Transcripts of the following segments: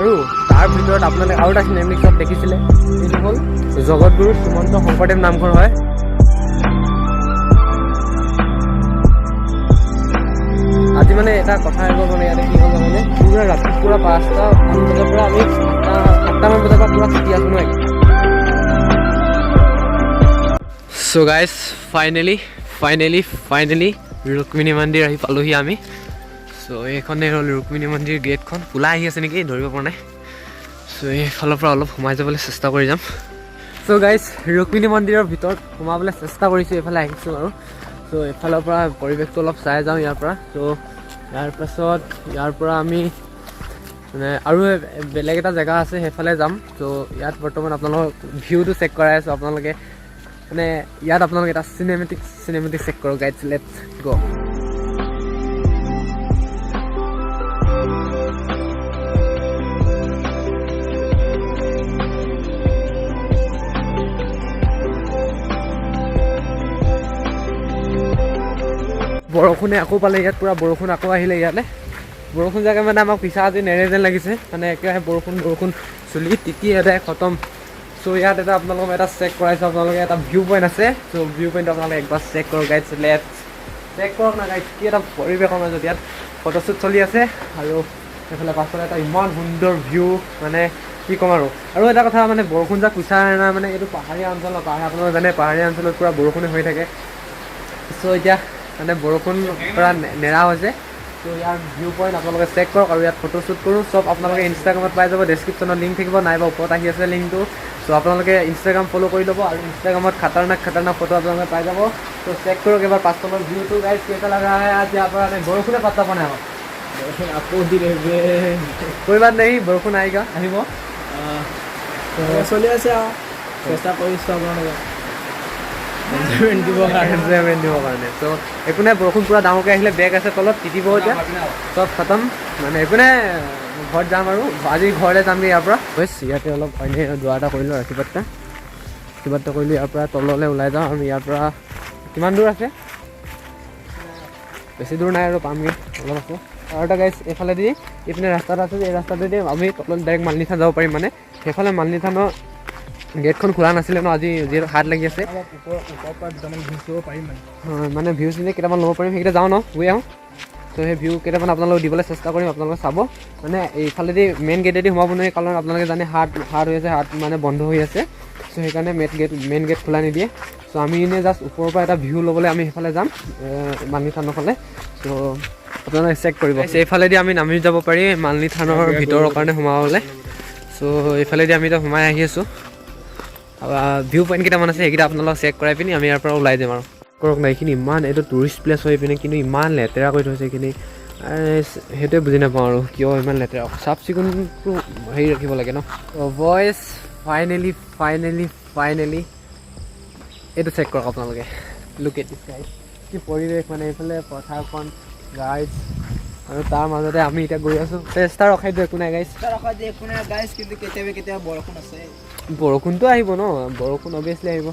আৰু তাৰ ভিতৰত আপোনালোকে আৰু এটা চিনেমেটিক শ্বট দেখিছিলে, এইটো হ'ল জগতগুৰু শ্ৰীমন্ত শংকৰদেৱ নামঘৰ হয়। আজি মানে এটা কথা আহিব মানে ইয়াতে কি হ'ল মানে পুৰা ৰাতিপুৱা 5টা বজাৰ পৰা আমি 7টামান বজাৰ পৰা পুৰা ছুটি আছোঁ নহয়। চ' গাইজ ফাইনেলি ৰুক্মিণী মন্দিৰ আহি পালোহি আমি। চ' এইখনে হ'ল ৰুক্মিণী মন্দিৰ গেটখন, খোলা আহি আছে নেকি ধৰিব পৰা নাই। চ' এইফালৰ পৰা অলপ সোমাই যাবলৈ চেষ্টা কৰি যাম। চ' গাইজ ৰুক্মিণী মন্দিৰৰ ভিতৰত সোমাবলৈ চেষ্টা কৰিছোঁ, এইফালে আহিছোঁ আৰু। চ' এইফালৰ পৰা পৰিৱেশটো অলপ চাই যাওঁ ইয়াৰ পৰা। চ' ইয়াৰ পাছত ইয়াৰ পৰা আমি মানে আৰু বেলেগ এটা জেগা আছে সেইফালে যাম। চ' ইয়াত বৰ্তমান আপোনালোকক ভিউটো চেক কৰাই আছোঁ, আপোনালোকে মানে ইয়াত আপোনালোকে এটা চিনেমেটিক চেক কৰক গাইজ, লেটছ গ'। বৰষুণে আকৌ পালে ইয়াত, পূৰা বৰষুণ আকৌ আহিলে ইয়ালৈ। বৰষুণ জেগা মানে আমাক পিছা আজি নেৰে যেন লাগিছে, মানে একেৰাহে বৰষুণ চলি তিতি এদাই খতম। চ' ইয়াত এটা আপোনালোকক এটা চেক কৰাইছোঁ, আপোনালোকে এটা ভিউ পইণ্ট আছে। চ' ভিউ পইণ্টটো আপোনালোকে একবাৰ চেক কৰক গাইজ, লেটছ চেক কৰক না গাইজ, কি এটা পৰিৱেশৰ মাজত ইয়াত ফটোশ্বুট চলি আছে। আৰু সেইফালে পাছফালে এটা ইমান সুন্দৰ ভিউ, মানে কি ক'ম আৰু এটা কথা মানে বৰষুণ যাক পিছা নাই, মানে এইটো পাহাৰীয়া অঞ্চল, আপোনালোকে জানে পাহাৰীয়া অঞ্চলত পূৰা বৰষুণে হৈ থাকে। চ' এতিয়া মানে বৰষুণ পৰা নেৰা হৈছে। ত' ইয়াৰ ভিউ পইণ্ট আপোনালোকে চেক কৰক আৰু ইয়াত ফটোশ্বুট কৰোঁ। চব আপোনালোকে ইনষ্টাগ্ৰামত পাই যাব, ডেছক্ৰিপশ্যনত লিংক থাকিব, নাইবা ওপৰত আহি আছে লিংকটো। চ' আপোনালোকে ইনষ্টাগ্ৰাম ফ'ল' কৰি ল'ব আৰু ইনষ্টাগ্ৰামত খাতাৰনাক ফটো আপোনালোকে পাই যাব। ত' চেক কৰক এবাৰ পাছফালৰ ভিউটো গাইজ কেইটা লগা হয়। আজি ইয়াৰ পৰা বৰষুণে পাত্তা পোৱা নাই, বৰষুণ আকৌ দিলে কৰিবাত নেকি, বৰষুণ আহিব চলি আছে আৰু চেষ্টা কৰিছোঁ আপোনালোকে দিবৰ কাৰণে। ত' একো নাই, বৰষুণ পূৰা ডাঙৰকৈ আহিলে বেগ আছে তলত, তিতিব এতিয়া, চব খতম, মানে একো নাই, ঘৰত যাম আৰু আজি ঘৰলৈ যামগৈ ইয়াৰ পৰা। বছ ইয়াতে অলপ এনেই দোৱা এটা কৰিলোঁ, ৰাতিপুৱা কৰিলোঁ। ইয়াৰ পৰা তললৈ ওলাই যাওঁ আমি। ইয়াৰ পৰা কিমান দূৰ আছে, বেছি দূৰ নাই আৰু পামগৈ, অলপ আছে। আৰু এটা গাইজ এইফালেদি এইপিনে ৰাস্তা এটা আছে, এই ৰাস্তাটোদি আমি তলত ডাইৰেক্ট মালিনী থান যাব পাৰিম। মানে সেইফালে মালিনী থানৰ গেটখন খোলা নাছিলে ন, আজি যিহেতু হাত লাগি আছে, মানে ভিউজ দিলে কেইটামান ল'ব পাৰিম, সেইকেইটা যাওঁ ন, গৈ আহোঁ। ত' সেই ভিউ কেইটামান আপোনালোকক দিবলৈ চেষ্টা কৰিম, আপোনালোকে চাব। মানে এইফালেদি মেইন গেটেদি সোমাব নোৱাৰি, কাৰণ আপোনালোকে জানে হাট হৈ আছে, হাট মানে বন্ধ হৈ আছে। চ' সেইকাৰণে মেইন গেট খোলা নিদিয়ে। চ' আমি এনেই জাষ্ট ওপৰৰ পৰা এটা ভিউ ল'বলৈ আমি সেইফালে যাম, মালিনী থানৰ ফালে। চ' আপোনালোকে চেক কৰিব। এইফালেদি আমি নামি যাব পাৰি মালিনী থানৰ ভিতৰৰ কাৰণে সোমাবলৈ। চ' এইফালেদি আমি এতিয়া সোমাই আহি আছোঁ। ভিউ পইণ্ট কেইটামান আছে, সেইকেইটা আপোনালোকক চেক কৰাই পিনি আমি ইয়াৰ পৰা ওলাই যাম আৰু। কৰক না, এইখিনি ইমান এইটো টুৰিষ্ট প্লেচ হৈ পিনে কিন্তু ইমান লেতেৰা কৰি থৈছে এইখিনি, সেইটোৱে বুজি নাপাওঁ আৰু কিয় ইমান লেতেৰা। চাফ চিকুণটো হেৰি ৰাখিব লাগে ন। বইজ ফাইনেলি এইটো চেক কৰক আপোনালোকে, লুক এট দিছ গাইজ, কি পৰিৱেশ মানে এইফালে পথাৰখন গাইজ, আৰু তাৰ মাজতে আমি এতিয়া গৈ আছোঁ। চেষ্টা ৰখাই দিওঁ, একো নাই গাইজ, কিন্তু কেতিয়াবা বৰষুণ আছে, বৰষুণটো আহিব ন, বৰষুণ অভিয়াছলি আহিব।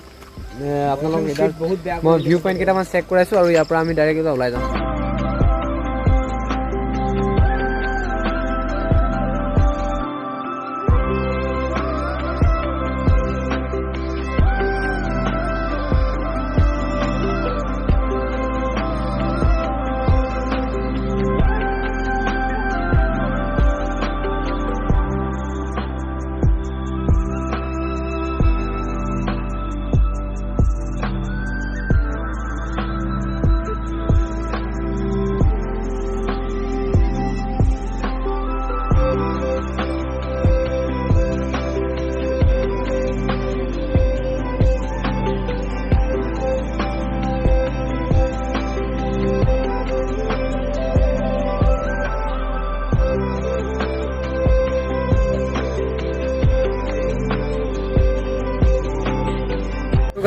আপোনালোক এতিয়া বহুত বেয়া, মই ভিউ পইণ্ট কেইটামান চেক কৰাইছোঁ আৰু ইয়াৰ পৰা আমি ডাইৰেক্ট এতিয়া ওলাই যাম।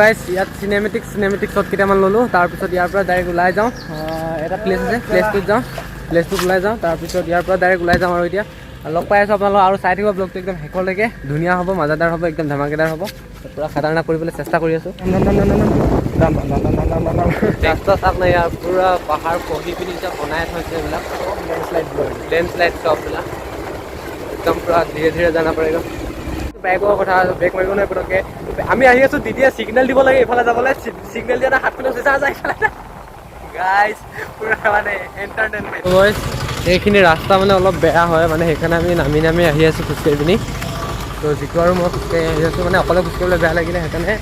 গাইজ ইয়াত চিনেমেটিক শ্বট কেইটামান ল'লোঁ, তাৰপিছত ইয়াৰ পৰা ডাইৰেক্ট ওলাই যাওঁ। এটা প্লেচ আছে, প্লেচটোত ওলাই যাওঁ, তাৰপিছত ইয়াৰ পৰা ডাইৰেক্ট ওলাই যাওঁ আৰু এতিয়া লগ পাই আছোঁ আপোনালোক। আৰু চাই থাকিব ব্লগটো একদম শেষলৈকে, ধুনীয়া হ'ব, মজাদাৰ হ'ব, একদম ধমাকেদাৰ হ'ব। পূৰা খাতাৰনাক কৰিবলৈ চেষ্টা কৰি আছোঁ। ৰাস্তা চাপ নাই ইয়াৰ, পূৰা পাহাৰ খহি পিনি এতিয়া বনাই থৈছে এইবিলাক, লেণ্ডশ্লাইড চববিলাক। एकदम पूरा धीरे धीरे जाना पड़ेगा ব্ৰেকৰ কথা ব্ৰেক মাৰিব নোৱাৰে পটককৈ আমি আহি আছোঁ তেতিয়া ছিগনেল দিব লাগে এইফালে যাবলৈ ছিগনেল দিয়া হাতখনত চেঁচা যায় গাইজ পুৰা মানে এণ্টাৰটেইনমেণ্ট এইখিনি ৰাস্তা মানে অলপ বেয়া হয় মানে সেইকাৰণে আমি নামি আহি আছোঁ খোজকাঢ়ি পিনি তো যিটো আৰু মই খোজকাঢ়ি আহি আছোঁ মানে অকলে খোজকাঢ়িবলৈ বেয়া লাগিলে সেইকাৰণে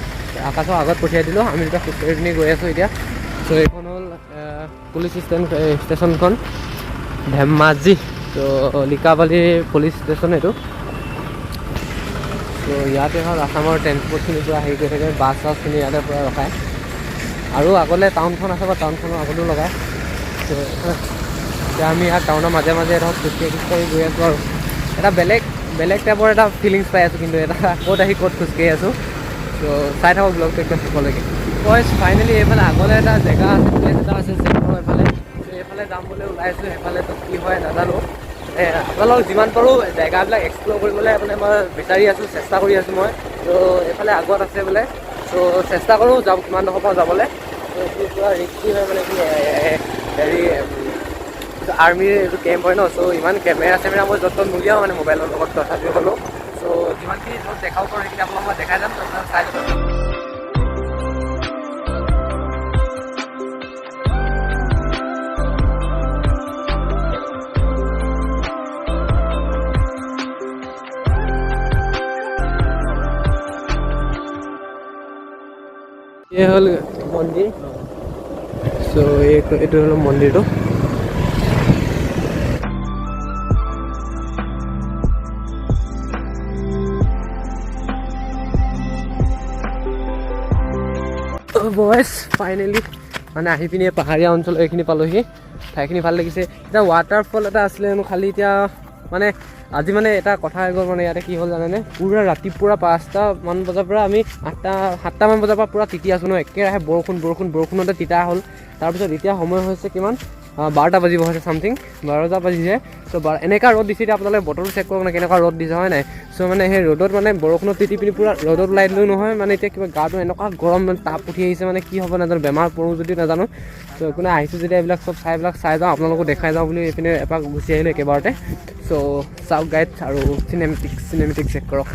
আকাশৰ আগত পঠিয়াই দিলোঁ আমি এতিয়া খোজকাঢ়ি পিনি গৈ আছোঁ এতিয়া চ' এইখন হ'ল পুলিচ ষ্টেচনখন ধেমাজি তো লিকাবালি পুলিচ ষ্টেচন এইটো তো ইয়াতে হ'ল আসামৰ ট্ৰেন্সপৰ্টখিনি পূৰা হেৰি কৰি থাকে বাছ চাছখিনি ইয়াতে পূৰা ৰখায় আৰু আগলৈ টাউনখন আছে বা টাউনখনৰ আগতো লগায় তো এতিয়া আমি ইয়াত টাউনৰ মাজে মাজে ধৰক খোজকাঢ়ি গৈ আছোঁ আৰু এটা বেলেগ টাইপৰ এটা ফিলিংছ পাই আছোঁ কিন্তু এটা ক'ত আহি ক'ত খোজকাঢ়ি আছোঁ তো চাই থাকক ব্লগটো একদম শেষলৈকে ফাইনেলি এইফালে আগলৈ এটা জেগা আছে প্লেচ এটা আছে জেগাৰ এইফালে এইফালে যাম বুলি ওলাইছোঁ সেইফালে তো কি হয় নাজানো আপোনালোকক যিমান পাৰোঁ জেগাবিলাক এক্সপ্ল'ৰ কৰিবলৈ মানে মই বিচাৰি আছোঁ চেষ্টা কৰি আছোঁ মই তো এইফালে আগত আছে বোলে ত' চেষ্টা কৰোঁ যাম কিমান ডোখৰ পৰা যাবলৈ তো এইটো পূৰা ৰিস্কি হয় মানে কি হেৰি আৰ্মিৰ এইটো কেম্প হয় ন চ' ইমান কেমেৰা চেমেৰা মই য'ত নুলিয়াওঁ মানে মোবাইলৰ লগত তথাপিও হ'লেও চ' যিমানখিনি য'ত দেখাব পাৰোঁ সেইখিনি আপোনালোকক মই দেখাই যাম আপোনালোকে চাই ল'ব ये हल मंदिर सो এইটো হল মন্দিৰটো বয়স ফাইনেলি মানে আহি পিনি পাহাৰীয়া অঞ্চল এইখিনি পালোহি ঠাইখিনি ভাল লাগিছে এতিয়া ৱাটাৰফল এটা আছিলে খালি এতিয়া মানে আজি মানে এটা কথা হৈ গ'ল মানে ইয়াতে কি হ'ল জানেনে পুৰা ৰাতিপুৱা 5টামান বজাৰ পৰা আমি 7টামান বজাৰ পৰা পুৰা তিতি আছোঁ ন একেৰাহে বৰষুণতে তিতা হ'ল তাৰপিছত এতিয়া সময় হৈছে কিমান 12টা বাজিব হৈছে চামথিং 12টা বাজিছে চ' এনেকুৱা ৰ'দ দিছে এতিয়া আপোনালোকে বতৰটো চেক কৰক না কেনেকুৱা ৰ'দ দিছে হয় নাই চ' মানে সেই ৰ'দত মানে বৰষুণত তিতি পিনি পুৰা ৰ'দত ওলাই দিলেও নহয় মানে এতিয়া কিবা গাটো এনেকুৱা গৰম মানে তাপ উঠি আহিছে মানে কি হ'ব নাজানো বেমাৰ পৰোঁ যদি নাজানো চ' একো নাই আহিছোঁ যেতিয়া এইবিলাক চব চাই যাওঁ আপোনালোকো দেখাই যাওঁ বুলি এইপিনে এপাক গুচি আহিলোঁ একেবাৰতে চ' চাওক গাইড আৰু চিনেমেটিক চেক কৰক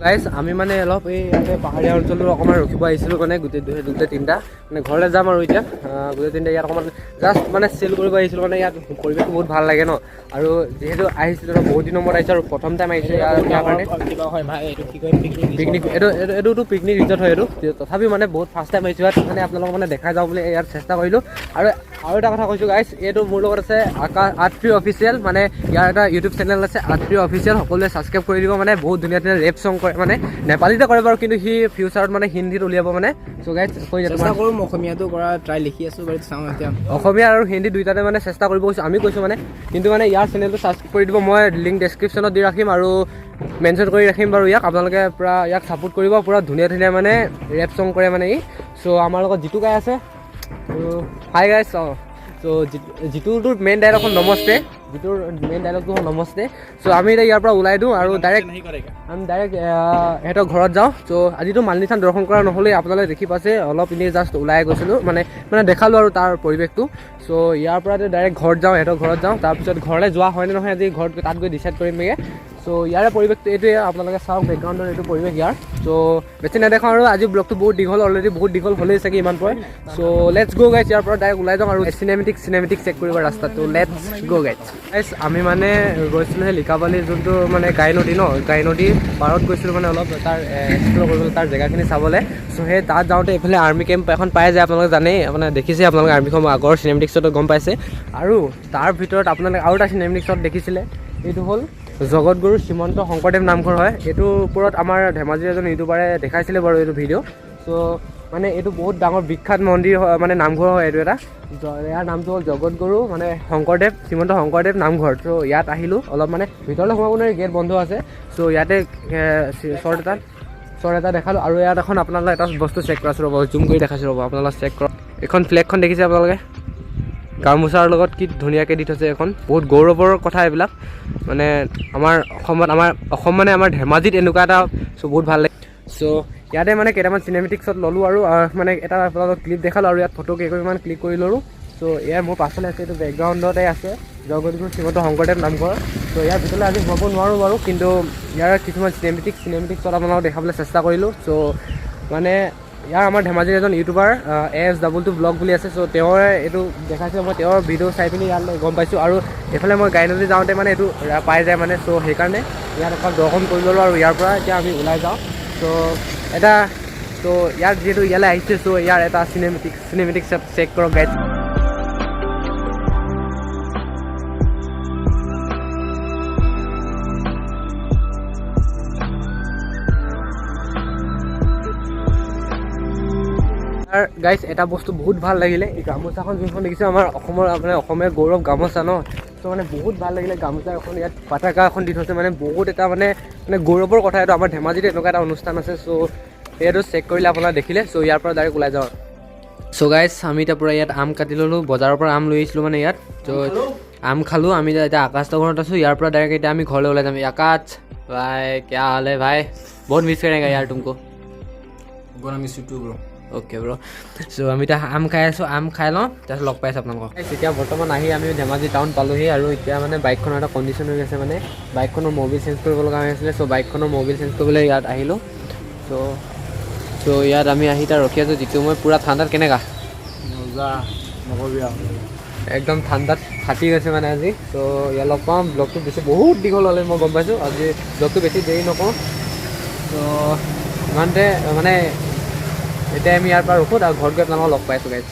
গাইজ আমি মানে অলপ এই ইয়াতে পাহাৰীয়া অঞ্চলটো অকণমান ৰখিব আহিছিলোঁ মানে গোটেই তিনিটা মানে ঘৰলৈ যাম আৰু এতিয়া গোটেই তিনিটা ইয়াত অকণমান জাষ্ট মানে চেল কৰিব আহিছিলোঁ মানে ইয়াত পৰিৱেশটো বহুত ভাল লাগে ন আৰু যিহেতু আহিছিলোঁ বহুত দিনৰ মূৰত আহিছোঁ আৰু প্ৰথম টাইম আহিছোঁ ইয়াৰ কাৰণে পিকনিক এইটোতো পিকনিক ৰিজৰ্ট হয় এইটো তথাপিও মানে বহুত ফাৰ্ষ্ট টাইম আহিছোঁ ইয়াত মানে আপোনালোকক মানে দেখাই যাওঁ বুলি ইয়াত চেষ্টা কৰিলোঁ আৰু এটা কথা কৈছোঁ গাইজ এইটো মোৰ লগত আছে আৰ্টপ্ৰি অফিচিয়েল মানে ইয়াৰ এটা ইউটিউব চেনেল আছে আৰ্টপ্ৰি অফিচিয়েল সকলোৱে ছাবস্ক্ৰাইব কৰি দিব মানে বহুত ধুনীয়া ৰেপ চং কৰে মানে নেপালীতে কৰে বাৰু কিন্তু সি ফিউচাৰত মানে হিন্দীত উলিয়াব মানে চ' গাইজ কৈ চেষ্টা কৰোঁ অসমীয়াটো কৰা ট্ৰাই লিখি আছোঁ বাৰু চাওঁ এতিয়া অসমীয়া আৰু হিন্দী দুইটাতে মানে চেষ্টা কৰিব কৈছোঁ আমি কৈছোঁ মানে কিন্তু মানে ইয়াৰ চেনেলটো ছাবস্ক্ৰাইব কৰি দিব মই লিংক ডেছক্ৰিপশ্যনত দি ৰাখিম আৰু মেনশ্যন কৰি ৰাখিম বাৰু ইয়াক আপোনালোকে পূৰা ইয়াক ছাপোৰ্ট কৰিব পূৰা ধুনীয়া মানে ৰেপ চং কৰে মানে ই চ' আমাৰ লগত যিটো গাই আছে হাই গাইজ চ' যিটোৰ মেইন ডাইলগ হ'ল নমস্তে যিটোৰ মেইন ডাইলগটো হ'ল নমস্তে চ' আমি এতিয়া ইয়াৰ পৰা ওলাই দিওঁ আৰু ডাইৰেক্ট সিহঁতৰ ঘৰত যাওঁ চ' আজিতো মালিনী থান দৰ্শন কৰা নহ'লেই আপোনালোকে দেখি পাইছে অলপ এনেই জাষ্ট ওলাই গৈছিলোঁ মানে দেখালোঁ আৰু তাৰ পৰিৱেশটো চ' ইয়াৰ পৰা ডাইৰেক্ট ঘৰত যাওঁ সিহঁতৰ ঘৰত যাওঁ তাৰপিছত ঘৰলৈ যোৱা হয় নে নহয় আজি ঘৰত তাত গৈ ডিচাইড কৰিমগৈ চ' ইয়াৰে পৰিৱেশটো এইটোৱে আপোনালোকে চাওক বেকগ্ৰাউণ্ডৰ এইটো পৰিৱেশ ইয়াৰ চ' বেছি নেদেখাওঁ আৰু আজি ব্লগটো বহুত দীঘল অলৰেডি বহুত দীঘল হ'লেই চাগে ইমান পৰে চ' লেটছ গ' গাইজ ইয়াৰ পৰা ডাইৰেক্ট ওলাই যাওঁ আৰু চিনেমেটিক চেক কৰিব ৰাস্তাটো লেটছ গ' গাইজ আমি মানে গৈছিলোঁ সেই লিকাবালিৰ যোনটো মানে গাই নদীৰ পাৰত গৈছিলোঁ মানে অলপ তাৰ এক্সপ্ল'ৰ কৰিবলৈ তাৰ জেগাখিনি চাবলৈ চ' সেই তাত যাওঁতে এইফালে আৰ্মি কেম্প এখন পাই যায় আপোনালোকে জানেই মানে দেখিছে আপোনালোকে আৰ্মিখন আগৰ চিনেমেটিক শ্বটত গম পাইছে আৰু তাৰ ভিতৰত আপোনালোকে আৰু এটা চিনেমেটিক শ্বট দেখিছিলে এইটো হ'ল জগতগুৰু শ্ৰীমন্ত শংকৰদেৱ নামঘৰ হয় এইটোৰ ওপৰত আমাৰ ধেমাজিৰ এজন ইউটিউবাৰে দেখাইছিলে বাৰু এইটো ভিডিঅ' চ' মানে এইটো বহুত ডাঙৰ বিখ্যাত মন্দিৰ হয় মানে নামঘৰ হয় এইটো এটা ইয়াৰ নামটো হ'ল জগতগুৰু মানে শ্ৰীমন্ত শংকৰদেৱ নামঘৰ চ' ইয়াত আহিলোঁ অলপ মানে ভিতৰলৈ সোমাব নোৱাৰি গেট বন্ধ আছে চ' ইয়াতে শ্বৰ্ট এটা দেখালোঁ আৰু ইয়াত এখন আপোনালোকে এটা বস্তু চেক কৰাইছোঁ ৰ'ব জুম কৰি দেখাইছোঁ ৰ'ব আপোনালোকে চেক কৰক এইখন ফ্লেগখন দেখিছে আপোনালোকে গামোচাৰ লগত কি ধুনীয়াকৈ দি থৈছে এখন বহুত গৌৰৱৰ কথা এইবিলাক মানে আমাৰ অসমত অসম মানে আমাৰ ধেমাজিত এনেকুৱা এটা চ' বহুত ভাল লাগে চ' ইয়াতে মানে কেইটামান চিনেমেটিক শ্বট ল'লোঁ আৰু মানে এটা ক্লিপ দেখালোঁ আৰু ইয়াত ফটো কেইকপিমান ক্লিক কৰি ল'লোঁ চ' ইয়াৰ মোৰ পাছফালে আছে এইটো বেকগ্ৰাউণ্ডতে আছে জগতগুৰু শ্ৰীমন্ত শংকৰদেৱ নামঘৰ চ' ইয়াৰ ভিতৰলৈ আজি সোমাব নোৱাৰোঁ বাৰু কিন্তু ইয়াৰ কিছুমান চিনেমেটিক শ্বট আপোনালোকক দেখাবলৈ চেষ্টা কৰিলোঁ চ' মানে ইয়াৰ আমাৰ ধেমাজিৰ এজন ইউটিউবাৰ AS22 ব্লগ বুলি আছে চ' তেওঁৰ এইটো দেখাইছে মই তেওঁৰ ভিডিঅ' চাই পিনি ইয়ালৈ গম পাইছোঁ আৰু এইফালে মই গাড়ী যাওঁতে মানে এইটো পাই যায় মানে চ' সেইকাৰণে ইয়াত এপাক দৰ্শন কৰি ল'লোঁ আৰু ইয়াৰ পৰা এতিয়া আমি ওলাই যাওঁ চ' ইয়াৰ যিহেতু ইয়ালৈ আহিছে চ' ইয়াৰ এটা চিনেমেটিক চেক কৰক গাইজ গাইজ এটা বস্তু বহুত ভাল লাগিলে এই গামোচাখন যোনখন দেখিছোঁ আমাৰ অসমৰ মানে অসমীয়া গৌৰৱ গামোচা ন চ' মানে বহুত ভাল লাগিলে গামোচা এখন ইয়াত পতাকা এখন দি থৈছে মানে বহুত এটা মানে গৌৰৱৰ কথা এইটো আমাৰ ধেমাজিত এনেকুৱা এটা অনুষ্ঠান আছে চ' এইটো চেক কৰিলে আপোনাৰ দেখিলে চ' ইয়াৰ পৰা ডাইৰেক্ট ওলাই যাওঁ চ' গাইজ আমি এতিয়া পূৰা ইয়াত আম কাটি ল'লোঁ বজাৰৰ পৰা আম লৈ আহিছিলোঁ মানে ইয়াত চ' আম খালোঁ আমি এতিয়া আকাশৰ ঘৰত আছোঁ ইয়াৰ পৰা ডাইৰেক্ট এতিয়া আমি ঘৰলৈ ওলাই যাম আকাশ ভাই কিয়া হাল হে ভাই বহুত মিছ কৰেগা ইয়াৰ তুমকো অ'কে ব্ৰ' চ' আমি এতিয়া আম খাই আছোঁ আম খাই লওঁ তাৰপিছত লগ পাইছোঁ আপোনালোকক এতিয়া বৰ্তমান আহি আমি ধেমাজি টাউন পালোঁহি আৰু এতিয়া মানে বাইকখনৰ এটা কণ্ডিশ্যন হৈ আছে মানে বাইকখনৰ মবিল চেঞ্জ কৰিব লগা হৈ আছিলে চ' বাইকখনৰ মবিল চেঞ্জ কৰিবলৈ ইয়াত আহিলোঁ চ' ইয়াত আমি আহি তাত ৰখি আছোঁ যিটো মই পূৰা ঠাণ্ডাত কেনেকুৱা একদম ঠাণ্ডাত ফাটি গৈছে মানে আজি চ' ইয়াত লগ পাম ব্লগটো বেছি বহুত দীঘল হ'লে মই গম পাইছোঁ আজি ব্লগটো বেছি দেৰি নকৰোঁ চ' ইমানতে মানে এতিয়া আমি ইয়াৰ পৰা ৰখোঁ আৰু ঘৰত গৈ আপোনালোকক লগ পাইছোঁ গাইজ